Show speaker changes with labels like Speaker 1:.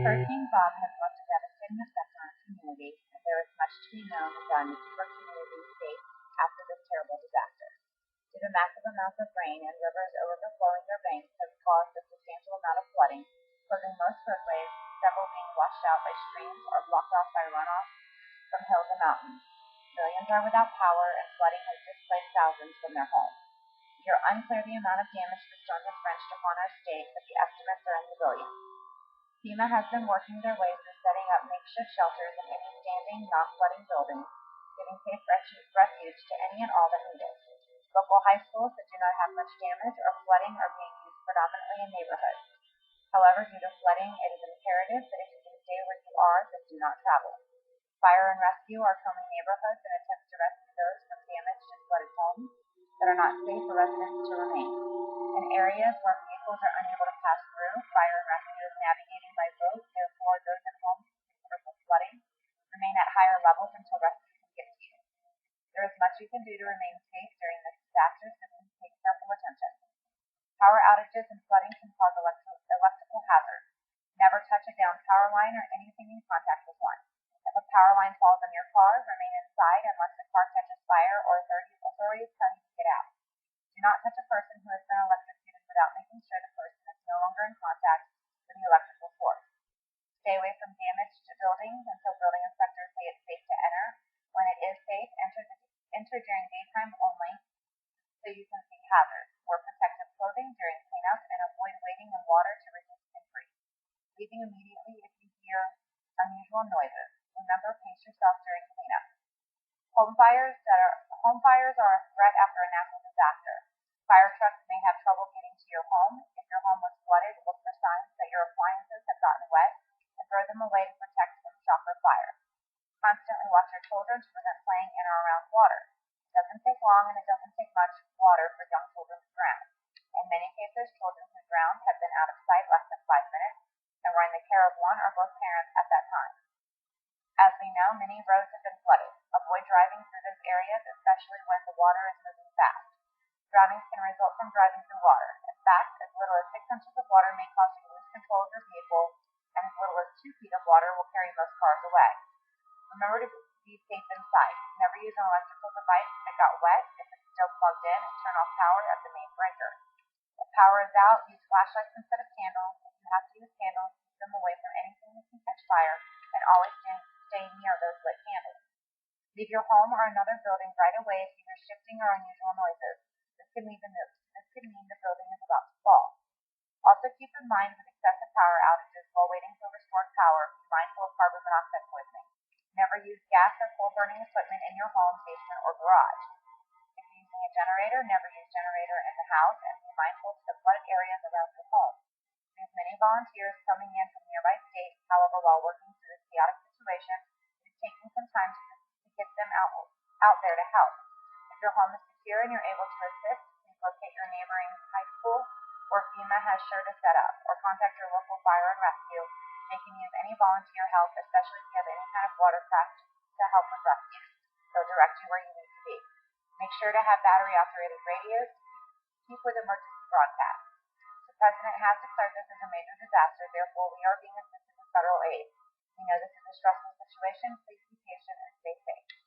Speaker 1: Hurricane Bob has left a devastating effect on our community, and there is much to be known and done to keep our community safe after this terrible disaster. Due to massive amounts of rain and rivers overflowing their banks have caused a substantial amount of flooding, closing most roadways, several being washed out by streams or blocked off by runoff from hills and mountains. Millions are without power, and flooding has displaced thousands from their homes. We are unclear the amount of damage the storm has wrenched upon our state, but the estimates are in the billions. FEMA has been working their way through setting up makeshift shelters in any standing, non-flooding buildings, giving safe refuge to any and all that need it. Local high schools that do not have much damage or flooding are being used predominantly in neighborhoods. However, due to flooding, it is imperative that if you can stay where you are, then do not travel. Fire and rescue are combing neighborhoods in attempts to rescue those from damaged and flooded homes that are not safe for residents to remain. In areas where vehicles are unable to pass through, fire and rescue is navigating by boat, therefore those in homes with considerable flooding remain at higher levels until rescue can get to you. There is much you can do to remain safe during this disaster, so please pay careful attention. Power outages and flooding can cause electrical hazards. Never touch a downed power line or anything in contact with one. If a power line falls on your car, remain inside unless the car catches fire or authorities tell you to get out. Do not touch a person who has been electrocuted without making sure the person is no longer in contact with the electrical source. Stay away from damaged buildings until building inspectors say it's safe to enter. When it is safe, enter during daytime only so you can see hazards. Wear protective clothing during cleanup and avoid wading in water to reduce injury. Leaving immediately if you hear unusual noises. Remember, pace yourself during cleanup. Home fires are a threat after a natural disaster. Fire trucks may have trouble getting to your home. If your home was flooded, look for signs that your appliances have gotten wet and throw them away to protect from shock or fire. Constantly watch your children to prevent playing in or around water. It doesn't take long and it doesn't take much water for young children to drown. In many cases, children who drowned have been out of sight less than 5 minutes and were in the care of one or both parents at that time. As we know, many roads have been flooded. Avoid driving through those areas, especially when the water is moving fast. Drownings can result from driving through water. In fact, as little as 6 inches of water may cause you to lose control of your vehicle, and as little as 2 feet of water will carry most cars away. Remember to be safe inside. Never use an electrical device that got wet. If it's still plugged in, turn off power at the main breaker. If power is out, use flashlights instead of candles. If you have to use candles, keep them away from anything that can catch fire, and always stay near those lit candles. Leave your home or another building right away if you hear shifting or unusual noises. This could mean the building is about to fall. Also keep in mind with excessive power outages while waiting for restored power, be mindful of carbon monoxide poisoning. Never use gas or coal burning equipment in your home, basement, or garage. If you're using a generator, never use generator in the house and be mindful of the flooded areas around your home. We have many volunteers coming in from nearby states, however, while working through this chaotic situation, it is taking some time to get them out there to help. If your home is secure and you're able to assist, please locate your neighboring high school where FEMA has sure to set up, or contact your local fire and rescue. They can use any volunteer help, especially if you have any kind of watercraft to help with rescue. They'll direct you where you need to be. Make sure to have battery-operated radios to keep with emergency broadcasts. The President has declared this as a major disaster, therefore we are being assisted with federal aid. We know this is a stressful situation. Please be patient and stay safe.